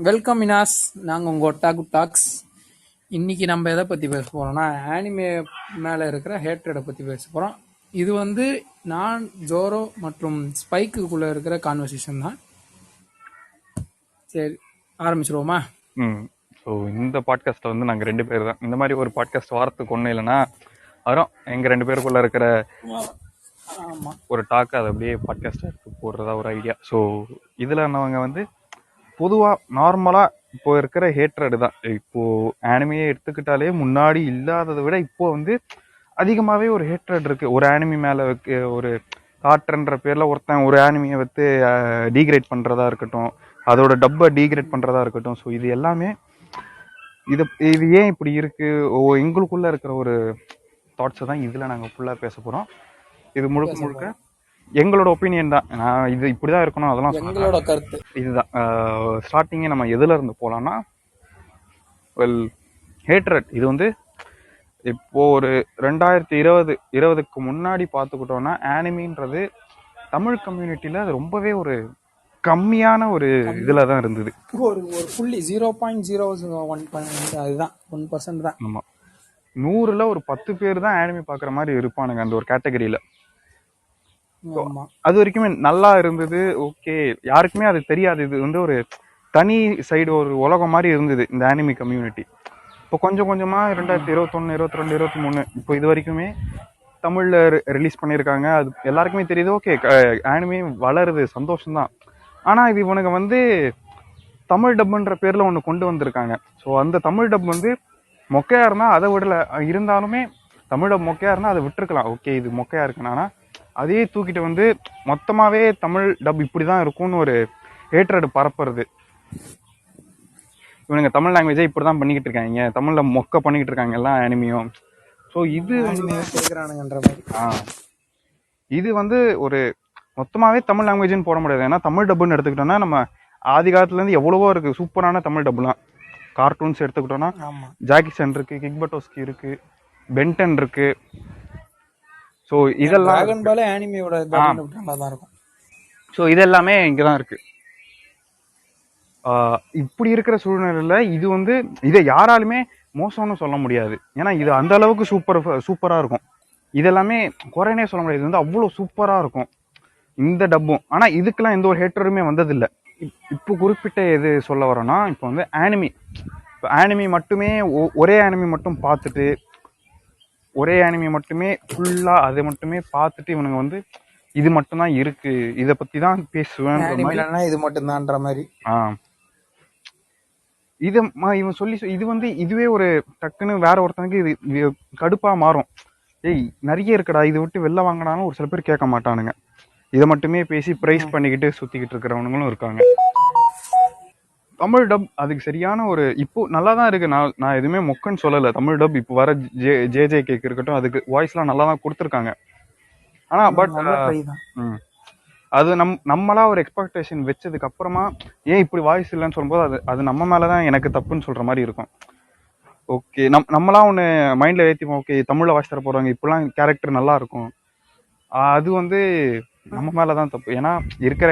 Welcome மினாஸ். நாங்கள் உங்கள் ஒட்டாகு tax. இன்னைக்கு நம்ம எதை பற்றி பேச போகிறோம்னா ஆனிமே மேலே இருக்கிற ஹேட்ரடை பற்றி பேச போகிறோம். இது வந்து நான் ஜோரோ மற்றும் ஸ்பைக்குள்ளே இருக்கிற கான்வர்சேஷன் தான். சரி, ஆரம்பிச்சிருவோமா? ஸோ இந்த பாட்காஸ்ட்டில் வந்து நாங்கள் 2 பேர் தான். இந்த மாதிரி ஒரு பாட்காஸ்ட் வாரத்துக்கு ஒன்றும் இல்லைன்னா வரும் எங்கள் 2 பேருக்குள்ளே இருக்கிற ஒரு டாக் அதை அப்படியே பாட்காஸ்ட் எடுத்து போடுறதா ஒரு ஐடியா. ஸோ இதில் நாங்கள் வந்து பொதுவாக நார்மலாக இப்போ இருக்கிற ஹேட்ரடு தான். இப்போது ஆனிமையை எடுத்துக்கிட்டாலே முன்னாடி இல்லாததை விட இப்போ வந்து அதிகமாகவே ஒரு ஹேட்ரட் இருக்குது. ஒரு ஆனிமி மேலே ஒரு காட்டுன்ற பேரில் ஒருத்தன் ஒரு ஆனிமியை வந்து டீக்ரேட் பண்ணுறதா இருக்கட்டும், அதோட டப்பை டீக்ரேட் பண்ணுறதா இருக்கட்டும். ஸோ இது எல்லாமே இது ஏன் இப்படி இருக்குது, எங்களுக்குள்ளே இருக்கிற ஒரு தாட்ஸை தான் இதில் நாங்கள் ஃபுல்லாக பேச போகிறோம். இது முழுக்க எங்களோட ஒப்பீனியன் தான். நான் இது இப்படி தான் இருக்கணும் அதெல்லாம் எங்களோட கருத்து இதுதான். ஸ்டார்டிங்கே நம்ம எதில் இருந்து போகலான்னா, ஹேட்ரட் இது வந்து இப்போ ஒரு 2020க்கு முன்னாடி பார்த்துக்கிட்டோம்னா ஆனிமின்றது தமிழ் கம்யூனிட்டியில் அது ரொம்பவே ஒரு கம்மியான ஒரு இதில் தான் இருந்தது. ஒரு புள்ளி 0.01 அதுதான் 1% தான். ஆமாம், 100ல் ஒரு 10 பேர் தான் ஆனிமி பார்க்குற மாதிரி இருப்பானுங்க அந்த ஒரு கேட்டகரியில். அது வரைக்குமே நல்லா இருந்தது. ஓகே, யாருக்குமே அது தெரியாது. இது வந்து ஒரு தனி சைடு, ஒரு உலகம் மாதிரி இருந்தது இந்த ஆனிமி கம்யூனிட்டி. இப்போ கொஞ்சம் கொஞ்சமாக 2021, 22, 23 இப்போ இது வரைக்குமே தமிழில் ரிலீஸ் பண்ணியிருக்காங்க. அது எல்லாருக்குமே தெரியுது. ஓகே, ஆனிமி வளருது, சந்தோஷம்தான். ஆனால் இது இவனுங்க வந்து தமிழ் டப்புன்ற பேரில் ஒன்று கொண்டு வந்திருக்காங்க. ஸோ அந்த தமிழ் டப் வந்து மொக்கையாக இருந்தால் அதை விடலை. இருந்தாலுமே தமிழ் டப் மொக்கையாக இருந்தால் அதை விட்டுருக்கலாம். ஓகே, இது மொக்கையாக இருக்குன்னா அதையே தூக்கிட்டு வந்து மொத்தமாகவே தமிழ் டப் இப்படி தான் இருக்கும்னு ஒரு ஹேட்ரட் பரப்புறது. இவனுங்க தமிழ் லாங்குவேஜை இப்படி தான் பண்ணிக்கிட்டு இருக்காங்க, தமிழில் மொக்க பண்ணிக்கிட்டு இருக்காங்க எல்லாம் ஆனிமியும். ஸோ இது வந்து ஒரு மொத்தமாகவே தமிழ் லாங்குவேஜ்னு போட முடியாது. ஏன்னா தமிழ் டப்புன்னு எடுத்துக்கிட்டோம்னா நம்ம ஆதி காலத்துலேருந்து எவ்வளவோ இருக்குது சூப்பரான தமிழ் டப்புலாம். கார்ட்டூன்ஸ் எடுத்துக்கிட்டோம்னா ஜாக்கி சான் இருக்குது, கிக் பட்டோஸ்கி இருக்குது, பென்டன் இருக்குது. ஸோ இதெல்லாம் ஸோ இதெல்லாமே இங்கே தான் இருக்குது. இப்படி இருக்கிற சூழ்நிலையில் இது வந்து இதை யாராலுமே மோசம்னு சொல்ல முடியாது. ஏன்னா இது அந்த அளவுக்கு சூப்பராக இருக்கும். இதெல்லாமே குறைனே சொல்ல முடியாது. இது வந்து அவ்வளோ சூப்பராக இருக்கும் இந்த டப்பும். ஆனால் இதுக்கெல்லாம் எந்த ஒரு ஹேட்டருமே வந்ததில்லை. இப்போ குறிப்பிட்ட எது சொல்ல வரோன்னா, இப்போ வந்து ஆனிமி மட்டுமே ஒரே ஆனிமி மட்டும் பார்த்துட்டு, ஒரே ஆனிமி மட்டுமே ஃபுல்லாக அதை மட்டுமே பார்த்துட்டு இவனுங்க வந்து இது மட்டும்தான் இருக்கு, இதை பற்றி தான் பேசுவேன், இது மட்டும்தான்ற மாதிரி. இது இவன் சொல்லி இது வந்து இதுவே ஒரு டக்குன்னு வேற ஒருத்தனுக்கு இது கடுப்பாக மாறும். ஏய் நிறைய இருக்குடா, இதை விட்டு வெளில வாங்கினாலும் ஒரு சில பேர் கேட்க மாட்டானுங்க. இதை மட்டுமே பேசி ப்ரைஸ் பண்ணிக்கிட்டு சுற்றிக்கிட்டு இருக்கிறவனுங்களும் இருக்காங்க. தமிழ் டப் அதுக்கு சரியான ஒரு இப்போ நல்லா தான் இருக்கு. நான் எதுவுமே மொக்கன்னு சொல்லலை. தமிழ் டப் இப்போ வர ஜே கேக் இருக்கட்டும், அதுக்கு வாய்ஸ்லாம் நல்லா தான் கொடுத்துருக்காங்க. ஆனால் பட் அது நம்மளா ஒரு எக்ஸ்பெக்டேஷன் வச்சதுக்கு அப்புறமா ஏன் இப்படி வாய்ஸ் இல்லைன்னு சொல்லும்போது அது நம்ம மேலதான் எனக்கு தப்புன்னு சொல்ற மாதிரி இருக்கும். ஓகே, நம்மளா ஒன்று மைண்ட்ல ஏற்றிப்போம். ஓகே, தமிழ்ல வாய்ஸ் தர போறாங்க, இப்பெல்லாம் கேரக்டர் நல்லா இருக்கும். அது வந்து நம்ம மேலதான் தப்பு. ஏன்னா இருக்கிற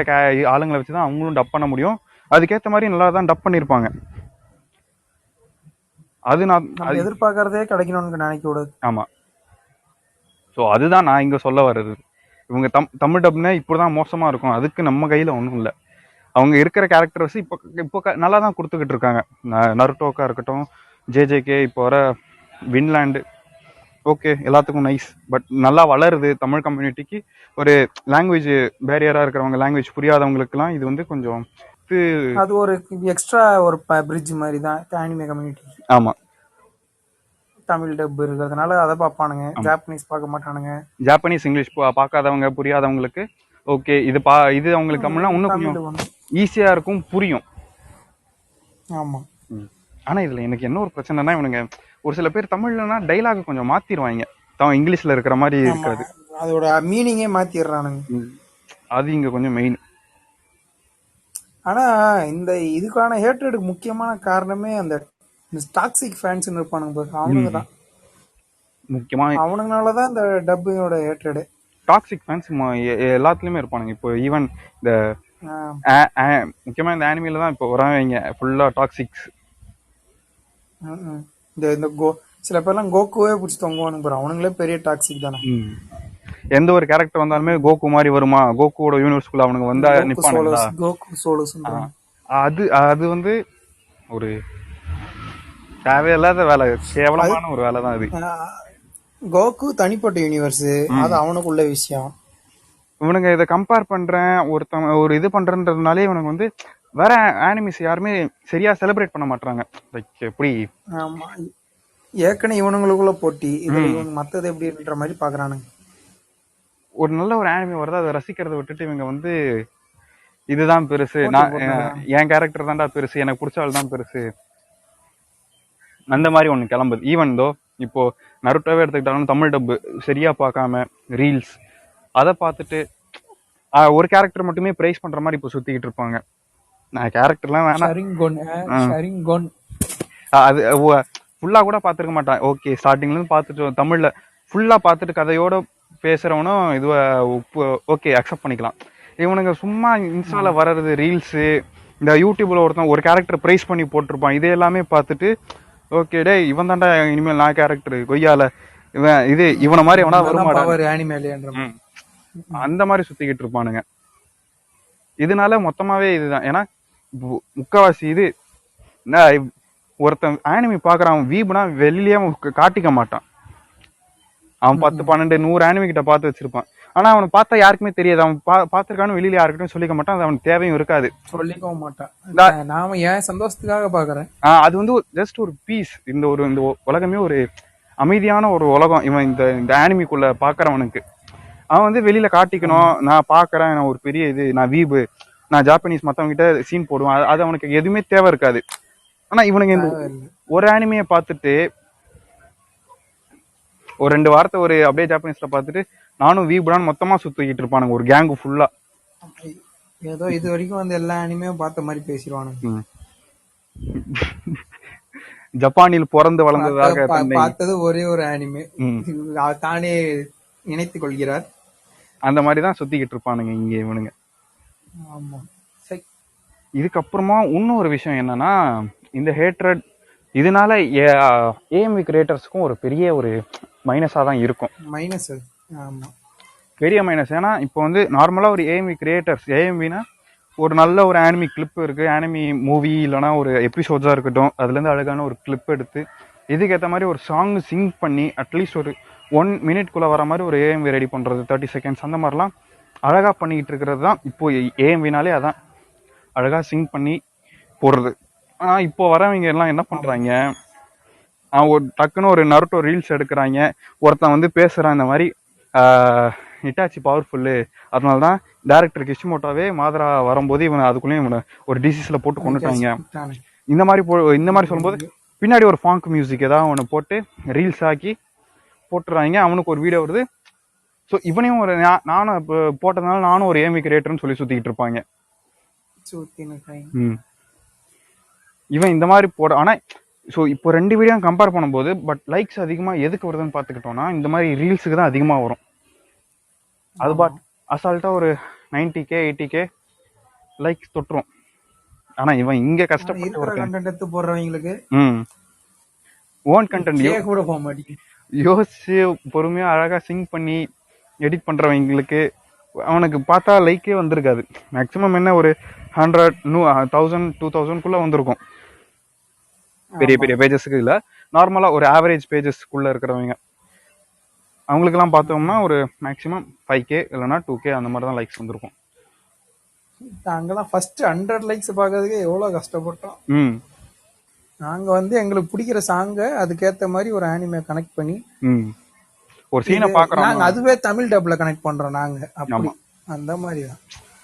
ஆளுங்களை வச்சுதான் அவங்களும் டப் பண்ண முடியும். அதுக்கேற்ற மாதிரி நல்லா தான் டப் பண்ணியிருப்பாங்க. அது நான் எதிர்பார்க்கறதே கிடைக்கணும்னு நினைக்க கூடாது. ஆமா, ஸோ அதுதான் நான் இங்க சொல்ல வர்றது. இவங்க தமிழ் டப்னா இப்படிதான் மோசமா இருக்கும், அதுக்கு நம்ம கையில ஒன்றும் இல்லை. அவங்க இருக்கிற கேரக்டர்ஸ் இப்போ நல்லா தான் கொடுத்துக்கிட்டு இருக்காங்க. நருட்டோக்கா இருக்கட்டும், ஜேஜேகே, இப்போ வர வின்லாண்டு, ஓகே எல்லாத்துக்கும் நைஸ். பட் நல்லா வளருது. தமிழ் கம்யூனிட்டிக்கு ஒரு லாங்குவேஜ் பேரியரா இருக்கிறவங்க, லாங்குவேஜ் புரியாதவங்களுக்குலாம் இது வந்து கொஞ்சம் அது ஒரு எக்ஸ்ட்ரா ஒரு பிரிட்ஜ் மாதிரி தான் ஆனிமே கம்யூனிட்டி. ஆமா, தமிழ் டப் இருக்கிறதுனால அதை பார்ப்பானுங்க, ஜாப்பனீஸ் பார்க்க மாட்டானுங்க. ஜாப்பனீஸ் இங்கிலீஷ் பார்க்காதவங்க, புரியாதவங்களுக்கு ஓகே இது அவங்களுக்கு தமிழ்னா இன்னும் கொஞ்சம் ஈஸியா இருக்கும், புரியும். ஆமா. ஆனா இதுல எனக்கு என்ன ஒரு பிரச்சனைனா, இவனுங்க ஒரு சில பேர் தமிழ்லனா டைலாக் கொஞ்சம் மாத்திடுவாங்க, இங்கிலீஷ்ல இருக்கிற மாதிரி இருக்காது, அதோட மீனிங்கே மாத்திடுறானுங்க. அது இங்க கொஞ்சம் மெயின். ஆனா இந்த இதுக்கான ஹேட்ரடுக்கு முக்கியமான காரணமே அந்த டாக்ஸிக் ஃபேன்ஸ் இருப்பானுங்க, அவனுங்க தான் முக்கியமா. அவனுங்கனாலதான் இந்த டப்பிங்கோட ஹேட்ரடு. டாக்ஸிக் ஃபேன்ஸ் எல்லாத்துலயுமே இருப்பானுங்க. இப்போ ஈவன் இந்த முக்கியமா இந்த ஆனிமில தான் இப்போ வரவங்க ஃபுல்லா டாக்ஸிக்ஸ். இந்த இந்த சில பேர்லாம் கோகுவே பிடிச்சி தொங்குவானுங்க பாரு, அவனுங்களே பெரிய டாக்ஸிக் தானே. எந்த ஒரு கேரக்டர் வந்தாலுமே கோகு மாதிரி வருமா, கோகுவோட யூனிவர்ஸ்குள்ள அவனுக்கு வந்தா நிப்பானுங்களா, கோகு சோலோஸ். அது அது வந்து ஒரு தேவையில்லாத வேலை, கேவலமான ஒரு வேலை தான் அது. கோகு தனிப்பட்ட யூனிவர்ஸ், அது அவனுக்குள்ள விஷயம். இவனுங்க இதை கம்பேர் பண்றேன் ஒருத்தவங்க ஒரு இது பண்றதுனாலே இவனுக்கு வந்து வேற ஆனிமிஸ் யாருமே சரியா செலிப்ரேட் பண்ண மாட்டாங்க. லைக் எப்படி ஏற்கனவே இவனுங்களுக்குள்ள போட்டி, இதுல இவங்க மத்தது எப்படின்ற மாதிரி பாக்குறானுங்க. ஒரு நல்ல ஒரு ஆனிமி வருது, அதை ரசிக்கிறத விட்டுட்டு இவங்க வந்து இதுதான் பெருசு, நான் என் கேரக்டர் தான்டா பெருசு, எனக்கு பிடிச்ச ஆள் தான் பெருசு, அந்த மாதிரி ஒண்ணு கிளம்புது. ஈவன் தோ இப்போ நருட்டோவே எடுத்துக்கிட்டாலும் தமிழ் டப்பு சரியா பார்க்காம ரீல்ஸ் அதை பார்த்துட்டு ஒரு கேரக்டர் மட்டுமே பிரைஸ் பண்ற மாதிரி இப்போ சுத்திக்கிட்டு இருப்பாங்க. நான் கேரக்டர்லாம் வேணாம், அது ஃபுல்லா கூட பாத்துருக்க மாட்டான். ஓகே ஸ்டார்டிங்ல இருந்து பார்த்துட்டு தமிழ்ல ஃபுல்லா பார்த்துட்டு கதையோட பேசுறவனும் இதுவ ஓகே அக்செப்ட் பண்ணிக்கலாம். இவனுங்க சும்மா இன்ஸ்டால வர்றது ரீல்ஸு, இந்த யூடியூப்ல ஒருத்தன் ஒரு கேரக்டர் பிரைஸ் பண்ணி போட்டிருப்பான், இது எல்லாமே பார்த்துட்டு ஓகே டே இவன் தான்டா இனிமேல் நான் கேரக்டர் கொய்யால, இவன் இது இவனை மாதிரி எவனா வருமாடா, அந்த மாதிரி சுத்திக்கிட்டு இருப்பானுங்க. இதனால மொத்தமாவே இதுதான். ஏன்னா முக்காவாசி இது ஒருத்தன் ஆனிமி பாக்குறான், அவன் வீபுனா வெளியிலேயே காட்டிக்க மாட்டான். அவன் 10, 12, 100 ஆனிமி கிட்ட பார்த்து வச்சிருப்பான். ஆனா அவனை பார்த்தா யாருக்குமே தெரியாது, அவன் பார்த்திருக்கானு வெளியில யாருக்கிட்டும் சொல்லிக்க மாட்டான், அது அவனுக்கு தேவையும் இருக்காது, சொல்லிக்கவும் மாட்டான். நாம ஏன் சந்தோஷத்துக்காக பாக்குறேன், அது வந்து ஜஸ்ட் ஒரு பீஸ். இந்த உலகமே ஒரு அமைதியான ஒரு உலகம். இவன் இந்த ஆனிமிக்குள்ள பாக்குறவனுக்கு அவன் வந்து வெளியில காட்டிக்கணும், நான் பாக்குறேன், நான் ஒரு பெரிய இது, நான் வீபு, நான் ஜாப்பனீஸ் மத்தவங்க கிட்ட சீன் போடுவேன், அது அவனுக்கு எதுவுமே தேவை இருக்காது. ஆனா இவனுங்க இந்த ஒரு ஆனிமையை பார்த்துட்டு ஒரு 2 வாரத்தை ஒரு அப்படியே ஜாப்பனீஸ்ல பார்த்துட்டு நானும் வீபுடான்னு மொத்தமா சுத்திக்கிட்டு இருப்பானுங்க, ஒரு கேங்கு ஃபுல்லா. ஏதோ இது வரைக்கும் வந்து எல்லா அனிமையும் பார்த்த மாதிரி பேசிடுவானுங்க. ஜப்பானில் பிறந்து வளர்ந்ததாக பார்த்தது ஒரே ஒரு அனிமே, தானே இணைத்துக் கொள்கிறார். அந்த மாதிரிதான் சுத்திக்கிட்டு இருப்பானுங்க இங்க இவனுங்க. ஆமா. இதுக்கப்புறமா இன்னும் ஒரு விஷயம் என்னன்னா, இந்த ஹேட்ரட் இதனால ஏஎம்வி கிரியேட்டர்ஸ்க்கும் ஒரு பெரிய ஒரு மைனஸா தான் இருக்கும். மைனஸ், ஆமா, பெரிய மைனஸ். ஏன்னா இப்போ வந்து நார்மலா ஒரு ஏஎம்வி கிரியேட்டர்ஸ், ஏஎம்வினா ஒரு நல்ல ஒரு ஆனிமி கிளிப் இருக்கு, ஆனிமி மூவி இல்லைனா ஒரு எபிசோட்ஸா இருக்கட்டும், அதுல இருந்து அழகான ஒரு கிளிப் எடுத்து இதுக்கேற்ற மாதிரி ஒரு சாங் சிங் பண்ணி அட்லீஸ்ட் ஒரு 1 மினிட்குள்ள வர மாதிரி ஒரு ஏஎம்வி ரெடி பண்றது, 30 செகண்ட்ஸ் அந்த மாதிரிலாம் அழகா பண்ணிக்கிட்டு இருக்கிறது தான் இப்போ ஏஎம்வினாலே. அதான் அழகா சிங் பண்ணி போடுறது. ஆனா இப்போ வரவங்க எல்லாம் என்ன பண்றாங்க, ஒரு டக்குன்னு ஒரு நருட்டோ ரீல்ஸ் எடுக்கிறாங்க, ஒருத்தன் வந்து பேசுறான் இந்த மாதிரி இட்டாச்சி பவர்ஃபுல்லு, அதனாலதான் டைரக்டர் கிஷிமோட்டோவே மாதரா வரும்போது இவனை அதுக்குள்ளேயும் இவனை ஒரு டிசீஸ்ல போட்டு கொண்டுட்டாங்க, இந்த மாதிரி சொல்லும்போது பின்னாடி ஒரு ஃபாங்க் மியூசிக் ஏதாவது ஒன்று போட்டு ரீல்ஸ் ஆக்கி போட்டுறாங்க, அவனுக்கு ஒரு வீடியோ வருது. ஸோ இவனையும் ஒரு நானும் இப்போ போட்டதுனால நானும் ஒரு ஏஎம்வி கிரியேட்டர்னு சொல்லி சுத்திக்கிட்டு இருப்பாங்க. இவன் இந்த மாதிரி போட. ஆனா ஸோ இப்போ 2 வீடியோ கம்பேர் பண்ணும்போது பட் லைக்ஸ் அதிகமா எதுக்கு வருதுன்னு பார்த்துக்கிட்டோம்னா இந்த மாதிரி ரீல்ஸுக்கு தான் அதிகமா வரும். அது பட் அசால்ட்டா ஒரு 90K 80K லைக்ஸ் தொட்டுரும். ஆனா இவன் இங்க கஷ்டப்பட்டு போடுறவங்களுக்கு ஓன் கண்டென்ட் கூட போக மாட்டேங்குது, யோசிச்சு பொறுமையா அழகா சிங் பண்ணி எடிட் பண்றவங்களுக்கு அவனுக்கு பார்த்தா லைக்கே வந்திருக்காது. மேக்சிமம் என்ன ஒரு 100, 1000, 2000 வந்திருக்கும் பெரிய பெரிய பேஜஸ்க்கு. இல்ல நார்மலா ஒரு ஆவரேஜ் பேஜஸ்க்குள்ள இருக்கிறவங்க அவங்களுக்கு எல்லாம் பார்த்தோம்னா ஒரு மேக்சிமம் 5K இல்லைன்னா 2K அந்த மாதிரி தான் லைக்ஸ் வந்திருக்கும். நாங்கெல்லாம் ஃபர்ஸ்ட் 100 லைக்ஸ் பார்க்கறதுக்கு எவ்வளவு கஷ்டப்பட்டோம். நாங்க வந்து எங்களுக்கு பிடிக்கிற சாங்க அதுக்கேத்த மாதிரி ஒரு ஆனிமே கனெக்ட் பண்ணி ஒரு சீனை பாக்குறோம், நாங்க அதுவே தமிழ் டப்ல கனெக்ட் பண்றோம் நாங்க. அப்படி அந்த மாதிரி தான்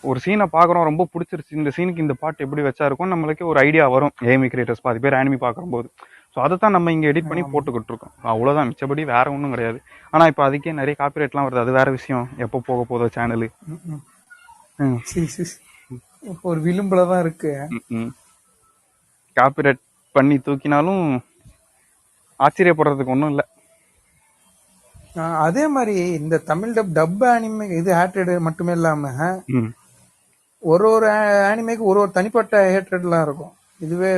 ஒரு சீனை பாக்குறோம், ரொம்ப பிடிச்சிருச்சு, இந்த சீனுக்கு இந்த பாட்டு எப்படி வச்சா இருக்கும் நம்மளுக்கு ஒரு ஐடியா வரும். ஏஎம்வி கிரியேட்டர்ஸ் பாதி பேர் ஆனிமி பாக்குற போது ஸோ அதை தான் நம்ம இங்க எடிட் பண்ணி போட்டுக்கிட்டு இருக்கோம், அவ்வளவுதான், மிச்சபடி வேற ஒன்றும் கிடையாது. ஆனா இப்போ அதுக்கே நிறைய காப்பிரைட்லாம் வருது, அது வேற விஷயம், எப்போ போக போதோ சேனலு ஒரு விளிம்புலதான் இருக்கு. காப்பிரைட் பண்ணி தூக்கினாலும் ஆச்சரியப்படுறதுக்கு ஒன்றும் இல்லை. அதே மாதிரி இந்த தமிழ் டப் அனிமே இது ஹேட்டட் மட்டுமே இல்லாம ஒரு ஒரு ஆனிமேக்கு ஒரு ஒரு தனிப்பட்ட ஹேட்ரட்லாம் இருக்கும். இதுவே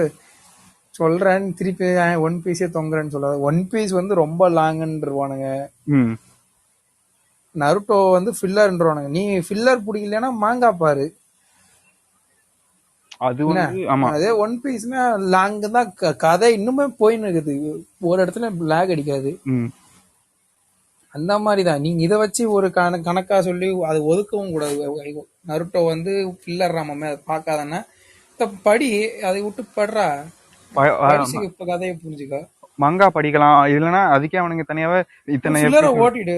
சொல்றேன் திருப்பி ஒன் பீஸே தொங்குறேன்னு சொல்லாது. ஒன் பீஸ் வந்து ரொம்ப லாங்குன்றவானுங்க. ம் நருட்டோ வந்து ஃபில்லர்ன்றவானுங்க. நீ ஃபில்லர் பிடிக்கலன்னா மாங்கா பாரு. அது என்ன வந்து ஆமா. அதே ஒன் பீஸ்னா லாங்கு தான், கதை இன்னுமே போயின்னு இருக்குது. ஒரு இடத்துல லாக் அடிக்காது. ம் அந்த மாதிரி தான். நீங்க இதை வச்சு ஒரு கணக்கா சொல்லி அதை ஒதுக்கவும் கூடாது. நருட்டோ வந்து ஃபில்லர் ராமமே அதை பார்க்காதன்னா படி, அதை விட்டு படுறா, படிச்சு இப்ப கதையை புரிஞ்சுக்க. மங்கா படிக்கலாம், இல்லைன்னா அதுக்கே அவனுங்க தனியாவே இத்தனை ஃபில்லரை ஓட்டிடு.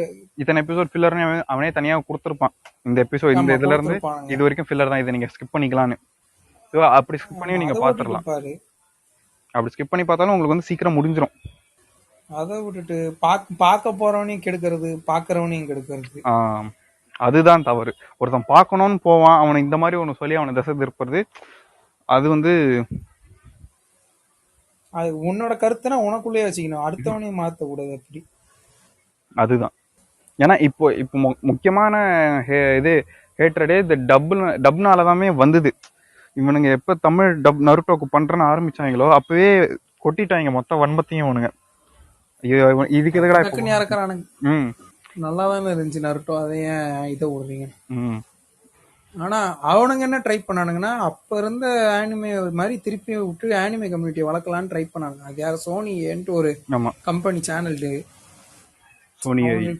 எபிசோட் ஃபில்லர்னு அவனே தனியா கொடுத்துருப்பான். இந்த எபிசோட் இந்த நம்ம இதுல இருந்து கொடுத்துருப்பானுங்க. இது வரைக்கும் ஃபில்லர் தான், இதை நீங்க ஸ்கிப் பண்ணிக்கலாம்னு. அப்படி ஸ்கிப் பண்ணி நீங்க அதை ஓட்டிட்டு பாத்துரலாம். பாரு. அப்படி ஸ்கிப் பண்ணி பார்த்தாலும் உங்களுக்கு வந்து சீக்கிரம் முடிஞ்சிடும். அதை விட்டுட்டு பார்க்க போறவனையும் கெடுக்கிறது, பாக்குறவனையும் கெடுக்கிறது. அதுதான் தவறு. ஒருத்தன் பார்க்கணும்னு போவான், அவனை இந்த மாதிரி ஒண்ணு சொல்லி அவனை திசை திருப்புறது, அது வந்து அது உன்னோட கருத்துனா உனக்குள்ளேயே வச்சுக்கணும், அடுத்தவனையும் மாத்த கூடாது. அப்படி அதுதான். ஏன்னா இப்போ இப்போ முக்கியமான இது ஹேட்ரடே இந்த டப்னாலதாமே வந்தது. இவனுங்க எப்ப தமிழ் டப் நருட்டோக்கு பண்றேன்னு ஆரம்பிச்சாங்களோ அப்பவே கொட்டிட்டாங்க மொத்த வன்மத்தையும் இவனுங்க. இதுக்கு எதுக்கடா இறக்குறானுங்க. நல்லா தானே இருந்துச்சு நருட்டோ, அதை ஏன் இதை விடுறீங்க? ஆனா அவனுங்க என்ன ட்ரை பண்ணானுங்கன்னா, அப்ப இருந்த ஆனிமே மாதிரி திருப்பி விட்டு ஆனிமே கம்யூனிட்டியை வளர்க்கலான்னு ட்ரை பண்ணானுங்க. அது யார், சோனி ஏன்ட்டு ஒரு கம்பெனி சேனல்,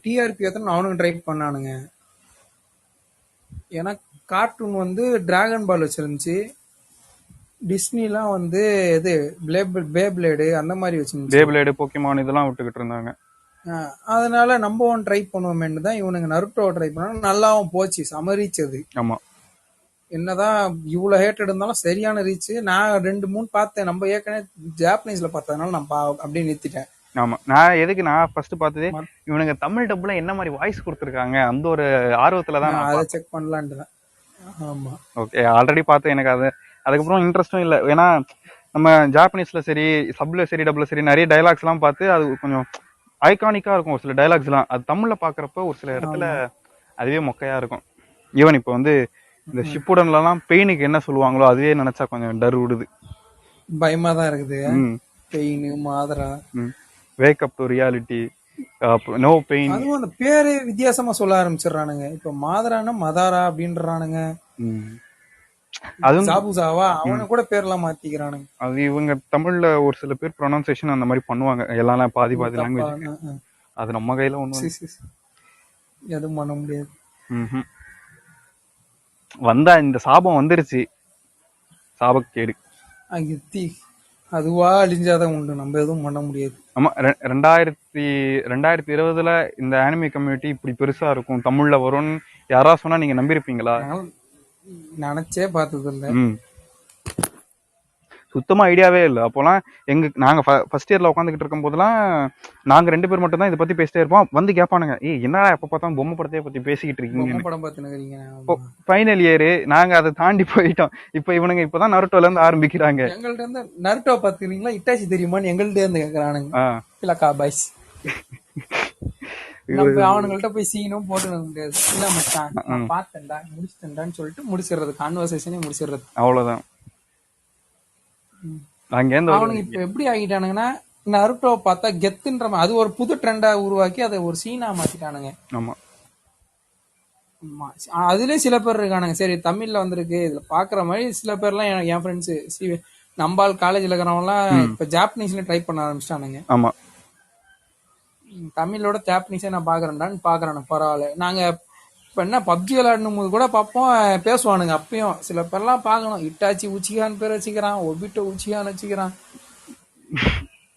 டிஆர்பி எத்தனை அவனுங்க ட்ரை பண்ணானுங்க. ஏன்னா கார்ட்டூன் வந்து டிராகன் பால் வச்சிருந்துச்சு, டிஸ்னிலாம் வந்து இது பேப்ளேடு அந்த மாதிரி வச்சிருந்துச்சு. பேப்ளேடு, போக்கிமான் இதெல்லாம் விட்டுக்கிட்டு இருந்தாங்க. அதனால நம்ம ஒன் ட்ரை பண்ணுவோமேன்னு தான் இவனுங்க நருட்டோ ட்ரை பண்ணாங்க. நல்லாவும் போச்சு, செம ரீச் அது. ஆமா, என்னதான் இவ்வளவு ஹேட்டட் இருந்தாலும் சரியான ரீச். நான் 2-3 பார்த்தேன். நம்ம ஏற்கனவே ஜாப்பனீஸ்ல பார்த்ததுனால நான் அப்படியே நிறுத்திட்டேன். ஆமா, நான் ஃபர்ஸ்ட் பார்த்ததே இவனுங்க தமிழ் டப்ல என்ன மாதிரி வாய்ஸ் கொடுத்துருக்காங்க அந்த ஒரு ஆர்வத்துல தான் அதை செக் பண்ணலான்ட்டு தான். ஆமா, ஓகே, ஆல்ரெடி பார்த்தேன். எனக்கு அதுக்கப்புறம் இன்ட்ரெஸ்டும் இல்லை. ஏன்னா நம்ம ஜாப்பனீஸ்ல சரி, சப்ல சரி, டப்ல சரி நிறைய டைலாக்ஸ் எல்லாம் பார்த்து அது கொஞ்சம் ஐகானிக்கா இருக்கும். ஒரு சில டைலாக்ஸ் எல்லாம் அது தமிழ்ல பாக்குறப்ப ஒரு சில இடத்துல அதுவே மொக்கையா இருக்கும். ஈவன் இப்போ வந்து இந்த ஷிப்புடன்லாம் பெயினுக்கு என்ன சொல்லுவாங்களோ அதுவே நினைச்சா கொஞ்சம் டர் விடுது, பயமா தான் இருக்குது. பெயின், மாதரா, wake up to reality, no pain. அதுவும் அந்த பேரே வித்தியாசமா சொல்ல ஆரம்பிச்சிடறானுங்க. இப்ப மாதரானா மதாரா அப்படின்றானுங்க. அதுவும் சாபுசாவா அவனை கூட பேர்லாம் மாத்திக்கிறானுங்க. அது இவங்க தமிழ்ல ஒரு சில பேர் ப்ரொனன்சியேஷன் அந்த மாதிரி பண்ணுவாங்க. எல்லாம் பாதி லாங்குவேஜ். அது நம்ம கையில ஒண்ணு எதுவும் பண்ண முடியாது. வந்தா இந்த சாபம் வந்துருச்சு, சாபக்கேடு. அதுவா அழிஞ்சாதான் உண்டு, நம்ம எதுவும் பண்ண முடியாது. ஆமா, 2020 இந்த ஆனிமே கம்யூனிட்டி இப்படி பெருசா இருக்கும், தமிழ்ல வரும்னு யாரா சொன்னா நீங்க நம்பிருப்பீங்களா? நினைச்சே பார்த்தது இல்ல, சுத்தமா ஐடியாவே இல்லை. அப்போலாம் நாங்க ஃபர்ஸ்ட் இயர்ல உட்காந்துக்கிட்டு இருக்கும் போதெல்லாம் நாங்க 2 பேர் மட்டும் தான் இதை பத்தி பேசிட்டே இருப்போம். வந்து கேட்பானுங்க, என்னடா எப்ப பார்த்தாலும் பொம்மை படத்தையே பத்தி பேசிக்கிட்டு இருக்கீங்க. ஃபைனல் இயர் நாங்க அதை தாண்டி போயிட்டோம். இப்ப இவனுங்க இப்பதான் நருட்டோல இருந்து ஆரம்பிக்கிறாங்க. எங்கள்ட்ட இருந்து நருட்டோ பாத்துக்கிறீங்களா, இட்டாச்சி தெரியுமான்னு எங்கள்ட்ட இருந்து கேக்குறானுங்க. இல்லக்கா பாய்ஸ், அவனுங்கள்ட்ட போய் சீனும் போட்டு முடியாது. இல்ல மச்சான் நான் பார்த்தேன்டா, முடிச்சிட்டேன்டான்னு சொல்லிட்டு முடிச்சிடுறது, கான்வர்சேஷனே முடிச்சிடுறது, அவ்வளவுதான். அவனுங்க இப்ப எப்படி ஆகிட்டானுங்கன்னா, நருட்டோ பார்த்தா கெத்துன்ற அது ஒரு புது ட்ரெண்டா உருவாக்கி அதை ஒரு சீனா மாத்திட்டானுங்க. ஆமா, அதுலயே சில பேர் இருக்கானுங்க, சரி தமிழ்ல வந்திருக்கு இதுல பாக்குற மாதிரி. சில பேர்லாம் என் ஃப்ரெண்ட்ஸ் நம்பால் காலேஜ்ல இருக்கிறவங்கலாம் இப்ப ஜாப்பனீஸ்ல ட்ரை பண்ண ஆரம்பிச்சிட்டானுங்க. ஆமா, தமிழோட ஜாப்பனீஸே நான் பாக்குறேன்டான்னு பாக்குறானு. பரவாயில்ல, நாங்க இப்ப என்ன பப்ஜி விளையாடணும் போது கூட பார்ப்போம், பேசுவானுங்க. அப்பயும் சில பேர்லாம் பார்க்கணும், இட்டாச்சி உச்சிகான்னு பேர் வச்சுக்கிறான், ஒபிட்டோ உச்சிகான்னு வச்சுக்கிறான்.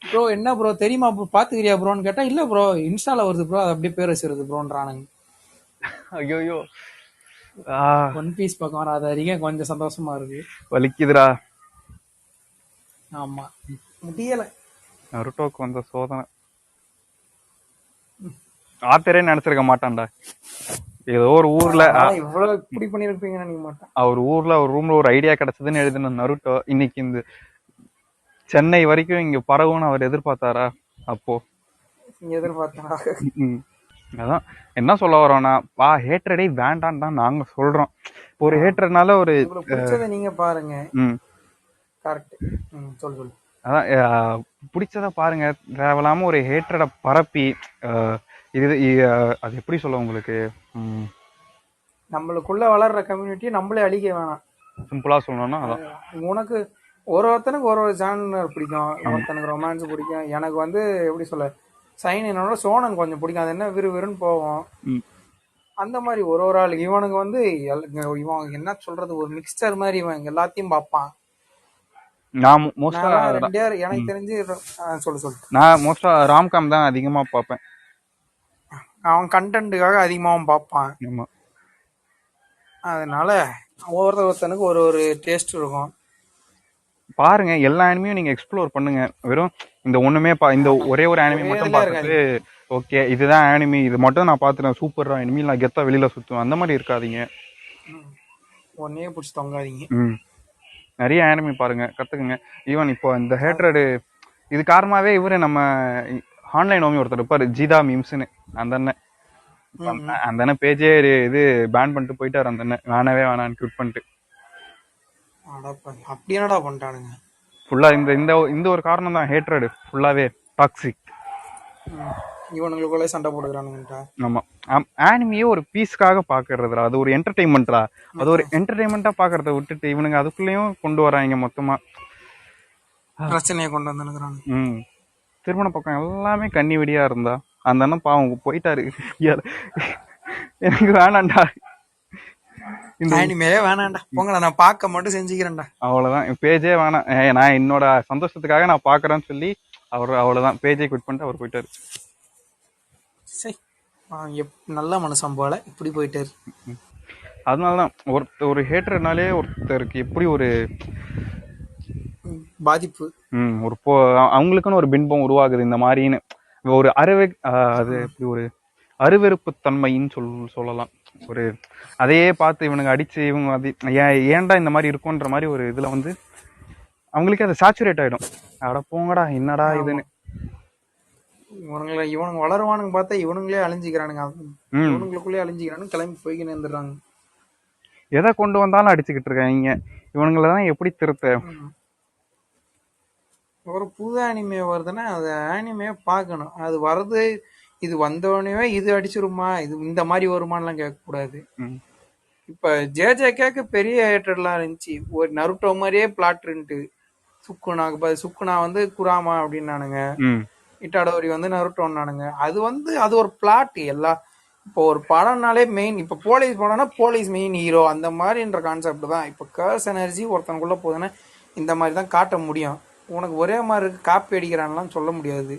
ப்ரோ என்ன ப்ரோ தெரியுமா ப்ரோ, பாத்துக்கிறியா ப்ரோன்னு கேட்டா, இல்ல ப்ரோ இன்ஸ்டால வருது ப்ரோ, அது அப்படியே பேர் வச்சிருது ப்ரோன்றானுங்க. ஐயோ, ஒன் பீஸ் பக்கம் வராது அதிகம், கொஞ்சம் சந்தோஷமா இருக்கு, வலிக்குதுடா. ஆமா, முடியல. நருட்டோக்கு வந்த சோதனை ஆத்தரே நினைச்சிருக்க மாட்டான்டா. ஏதோ ஒரு ஊர்ல இப்படி பண்ணிருப்பீங்கன்னு நினைக்க மாட்டேன். அவர் ஊர்ல ஒரு ரூம்ல ஒரு ஐடியா கிடைச்சதுன்னு எழுதின நருட்டோ இன்னைக்கு இந்த சென்னை வரைக்கும் இங்க பரவும்னு அவர் எதிர்பார்த்தாரா? அப்போ எதிர்பார்த்தா அதான் என்ன சொல்ல வரோம்னா ஹேட்ரடே வேண்டான்னு தான் நாங்க சொல்றோம். ஒரு ஹேட்ரட்னால ஒரு உங்களுக்கு பிடிச்சதை நீங்க பாருங்க. ம் கரெக்ட். சொல்லு சொல்லு. அதான் பிடிச்சத பாருங்க. தேவையில்லாம ஒரு ஹேட்ரட பரப்பி இது அது எப்படி சொல்ல உங்களுக்கு நம்மளுக்குள்ள வளர்ற கம்யூனிட்டி நம்மளே அழிக்க வேணாம். சிம்பிளா சொல்லணும்னா அதான். உனக்கு ஒருத்தனுக்கு ஒரு ஜானர் பிடிக்கும். ஒருத்தனுக்கு ரொமான்ஸ் பிடிக்கும். எனக்கு வந்து எப்படி சொல்ல சைன் என்னோட சோனன் கொஞ்சம் பிடிக்கும். அது என்ன விறுவிறுன்னு போவோம். அந்த மாதிரி ஒரு ஆள் இவனுக்கு வந்து இவன் என்ன சொல்றது ஒரு மிக்சர் மாதிரி இவன் எல்லாத்தையும் பார்ப்பான். நான் மோஸ்டா எனக்கு தெரிஞ்சு சொல்லு நான் மோஸ்டா ராம்காம் தான் அதிகமா பார்ப்பேன். அவன் கண்டென்ட்டுக்காக அதிகமாகவும் பார்ப்பான். அதனால ஒருத்தனுக்கு ஒரு ஒரு டேஸ்ட் இருக்கும். பாருங்க எல்லா அனிமையும் நீங்க எக்ஸ்ப்ளோர் பண்ணுங்க. வெறும் இந்த ஒண்ணுமே இந்த ஒரே ஒரு அனிமி மட்டும் பார்த்துட்டு ஓகே இதுதான் அனிமி இது மட்டும் நான் பார்த்துட்டேன் சூப்பரா அனிமி நான் கெத்தா வெளியில சுத்துவேன் அந்த மாதிரி இருக்காதீங்க. ஒன்னே பிடிச்சி தொங்காதீங்க. நிறைய அனிமி பாருங்க, கத்துக்குங்க. ஈவன் இப்போ இந்த ஹேட்ரடு இது காரணமாவே இவரு நம்ம ஆன்லைன் ஓமி ஒருத்தர் இருப்பாரு ஜீதா மீம்ஸ்னு அந்த அண்ணன் பேஜே இது பேன் பண்ணிட்டு போயிட்டாரு. அந்த அண்ணன் வேணவே வேணான்னு க்யூட் பண்ணிட்டு அப்படி என்னடா பண்ணிட்டானுங்க ஃபுல்லா இந்த ஒரு காரணம் தான். ஹேட்ரடு ஃபுல்லாவே டாக்ஸிக். இவனுங்களுக்குள்ளே சண்டை போடுறானுங்கடா. ஆமா ஆனிமியே ஒரு பீஸ்க்காக பாக்குறதுடா. அது ஒரு என்டர்டெயின்மெண்ட்ரா. அது ஒரு என்டர்டெயின்மெண்டா பாக்குறத விட்டுட்டு இவனுங்க அதுக்குள்ளேயும் கொண்டு வராங்க மொத்தமா பிரச்சனையை கொண்டு வந்து திருமண பக்கம் எல்லாமே கண்ணி வெடியா இருந்தா அந்த அண்ணன் பாவம் போயிட்டாரு. எனக்கு வேணாண்டா வேணாண்டா போங்கடா நான் பார்க்க மட்டும் செஞ்சுக்கிறேன்டா. அவ்வளவுதான் பேஜே வேணாம். நான் என்னோட சந்தோஷத்துக்காக நான் பாக்குறேன்னு சொல்லி அவ்வளவுதான் பேஜே குவிட் பண்ணிட்டு அவர் போயிட்டாரு. நல்ல மனுஷன் போல இப்படி போயிட்டாரு. அதனாலதான் ஒரு ஹேட்டர்னாலே ஒருத்தருக்கு எப்படி ஒரு பாதிப்பு ஒரு அவங்களுக்குன்னு ஒரு பின்பம் உருவாகுது இந்த மாதிரின்னு ஒரு அது எப்படி ஒரு அருவெறுப்பு தன்மைன்னு சொல்லலாம். ஒரு அதையே பார்த்து இவனுங்க அடிச்சு இவங்க அது ஏன்டா இந்த மாதிரி இருக்கும்ன்ற மாதிரி ஒரு இதுல வந்து அவங்களுக்கு அது சாச்சுரேட் ஆயிடும். அட போங்கடா என்னடா இதுன்னு இவனுங்க வளருவானுங்க பார்த்தா இவனுங்களே அழிஞ்சிக்கிறானுங்க. இவனுங்களுக்குள்ளே அழிஞ்சிக்கிறானு கிளம்பி போய்க்கு நேர்ந்துடுறாங்க. எதை கொண்டு வந்தாலும் அடிச்சுக்கிட்டு இருக்காங்க. இவனுங்களதான் எப்படி திருத்த? ஒரு புது அனிமே வருதுன்னா அது அனிமே பார்க்கணும். அது வருது இது வந்தோடனே இது அடிச்சிருமா இது இந்த மாதிரி வருமானலாம் கேட்க கூடாது. இப்ப ஜேஜேகேக்கு பெரிய ஹேட்டர்லாம் இருந்துச்சு. ஒரு நருட்டோ மாதிரியே பிளாட் இருந்துட்டு சுக்குனா வந்து குராமா அப்படின்னானுங்க. இட்டாடோரி வந்து நருட்டோன்னானுங்க. அது வந்து அது ஒரு பிளாட் எல்லாம். இப்போ ஒரு படம்னாலே மெயின் இப்போ போலீஸ் படம்னா போலீஸ் மெயின் ஹீரோ அந்த மாதிரின்ற கான்செப்ட் தான். இப்போ கர்ஸ் எனர்ஜி ஒருத்தனுக்குள்ள போகுதுன்னா இந்த மாதிரி தான் காட்ட முடியும். உனக்கு ஒரே மாதிரி இருக்கு காப்பி அடிக்கிறான்லாம் சொல்ல முடியாது.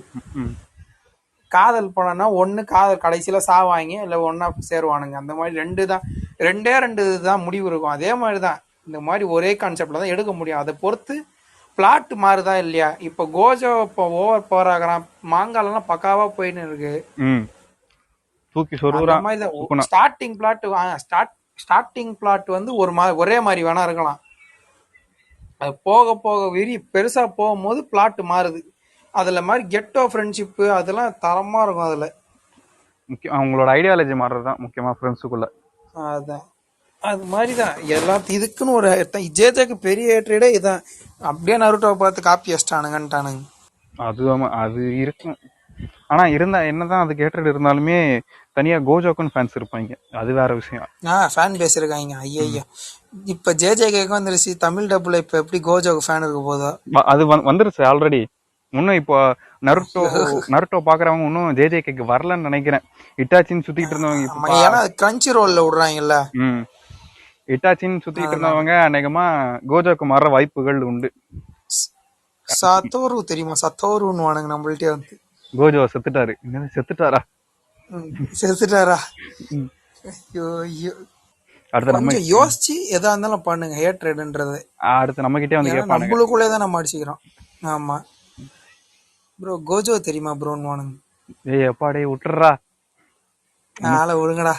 காதல் படம்னா ஒன்று காதல் கடைசியில சாவாங்க இல்லை ஒன்னா சேருவானுங்க. அந்த மாதிரி ரெண்டு தான் முடிவு இருக்கும். அதே மாதிரி தான் இந்த மாதிரி ஒரே கான்செப்ட்ல தான் எடுக்க முடியும். அதை பொறுத்து பிளாட் மாறுதா இல்லையா? இப்போ கோஜோ இப்போ ஓவர் போறாகிறான். மாங்காலெல்லாம் பக்காவா போயின்னு இருக்கு. ஸ்டார்டிங் பிளாட் வந்து ஒரே மாதிரி வேணா இருக்கலாம். அது போக போக பெருசா போகும்போது பிளாட் மாறுது. அதுல மாதிரி கெட்டோ ஃப்ரெண்ட்ஷிப் அதெல்லாம் தரமா இருக்கும். அதுல அவங்களோட ஐடியாலஜி மாறுறதுதான் முக்கியமா ஃப்ரெண்ட்ஸுக்குள்ள. அதான் அது மாதிரிதான் எல்லாத்தையும் இதுக்குன்னு ஒரு ஜேஜேக்கு பெரிய ஏற்றே இதான். அப்படியே நருட்டோவை பார்த்து காப்பி அடிச்சிட்டானுங்கன்ட்டானுங்க. அது இருக்கும். ஆனா என்னதான் அது கேட்டது இருந்தாலுமே தனியா கோஜோக்குன்னு ஃபேன்ஸ் இருப்பாங்க. அது வேற விஷயம். ஃபேன் பேஸ் இருக்காங்க. ஐயா இப்ப ஜேஜேகேக்கு வந்துருச்சு தமிழ் டப்புல. இப்ப எப்படி கோஜோக்கு ஃபேன் இருக்க போதோ அது வந்துருச்சு ஆல்ரெடி. இன்னும் இப்போ நருட்டோ பாக்குறவங்க இன்னும் ஜேஜேகேக்கு வரலன்னு நினைக்கிறேன். இட்டாச்சின்னு சுத்திட்டு இருந்தவங்க கிரன்ச்சி ரோல்ல விடுறாங்கல்ல. இட்டாச்சின்னு சுத்திட்டு இருந்தவங்க அநேகமா கோஜோக்கு மாற வாய்ப்புகள் உண்டு. சத்தோரு தெரியுமா? சத்தோருன்னு வானுங்க நம்மள்ட்டே வந்து. கோஜோ செத்துட்டாரு. செத்துட்டாரா? அடுத்து நம்ம யோசிச்சு எதா இருந்தாலும் பண்ணுங்க. ஹேட்ரேட்ன்றது அடுத்து நம்ம கிட்டே வந்து கேட்பாங்க. நம்மளுக்குள்ளே தான் நம்ம அடிச்சுக்கிறோம். ஆமா ப்ரோ கோஜோ தெரியுமா ப்ரோன்னு வானுங்க. ஏய் அப்பாடே விட்டுறா ஆள ஒழுங்கடா.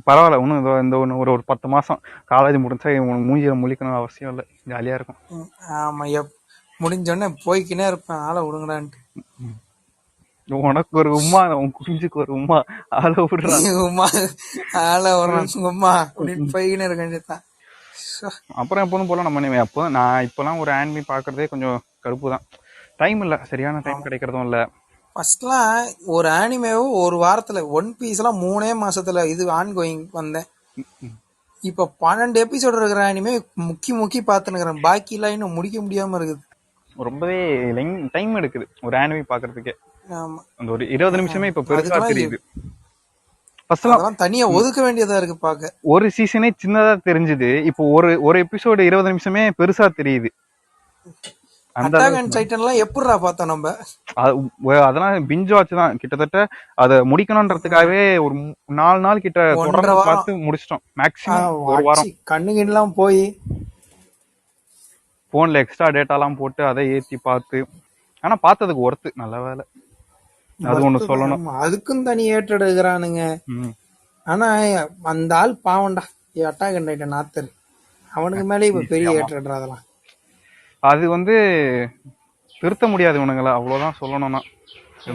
பரவாயில்ல. இன்னும் இந்த ஒரு 10 மாசம் காலேஜ் முடிஞ்சா மூஞ்சில முழிக்கணும் அவசியம் இல்லை. ஜாலியா இருக்கும். ஆமா முடிஞ்சோடனே போய்க்கினே இருப்பேன். ஆளை விடுங்கடான்ட்டு. உனக்கு ஒரு உமா, உன் குஞ்சுக்கு ஒரு உமா, ஆள விடுறா. உமா ஆள ஒரு நிமிஷம் உமா அப்படின்னு போயின்னு இருக்க வேண்டியதுதான். அப்புறம் எப்போதும் போல நம்ம எப்போ நான் இப்போலாம் ஒரு ஆனிமி பார்க்கறதே கொஞ்சம் கடுப்பு தான். டைம் இல்லை, சரியான டைம் கிடைக்கிறதும் இல்லை. ஃபர்ஸ்ட்லாம் ஒரு ஆனிமேவோ ஒரு வாரத்துல, ஒன் பீஸ் எல்லாம் 3 மாசத்துல இது ஆன் கோயிங் வந்தேன். இப்ப 12 எபிசோடு இருக்கிற ஆனிமே முக்கி பாத்துனுக்குறேன். பாக்கி எல்லாம் இன்னும் முடிக்க முடியாம இருக்குது. ரொம்பவே டைம் எடுக்குது ஒரு ஆனிமி பாக்குறதுக்கே. ஆமா, அந்த ஒரு 20 நிமிஷமே இப்ப பெருசா அதுக்கெல்லாம் தெரியுது. அதெல்லாம் தனியா ஒதுக்க வேண்டியதா இருக்கு பாக்க. ஒரு சீசனே சின்னதா தெரிஞ்சுது, இப்போ ஒரு எபிசோடு 20 நிமிஷமே பெருசா தெரியுது. அட்டாக் அண்ட் டைட்டன்லாம் எப்படிடா பார்த்தோம் நம்ம? அதெல்லாம் பிஞ்ச் வாட்ச் தான். கிட்டத்தட்ட அதை முடிக்கணும்ன்றதுக்காகவே ஒரு 4 நாள் கிட்ட தொடர்ந்து பார்த்து முடிச்சிட்டோம். மேக்ஸிமம் ஒரு வாரம். கண்ணுகின்லாம் போய் போன்ல எக்ஸ்ட்ரா டேட்டாலாம் போட்டு அதை ஏத்தி பார்த்து, ஆனா பார்த்ததுக்கு ஒர்த்து. நல்ல வேலை, அது ஒண்ணு சொல்லணும். அதுக்கும் தனி ஏற்ற எடுக்கிறானுங்க. ஆனா அந்த ஆள் பாவண்டா, அட்டாக் அண்ட் டைட்டன் ஆத்தர், அவனுக்கு மேலே இப்ப பெரிய ஏற்றா. அதெல்லாம் அது வந்து திருத்த முடியாது இவனுங்களா, அவ்வளவுதான் சொல்லணும்னா.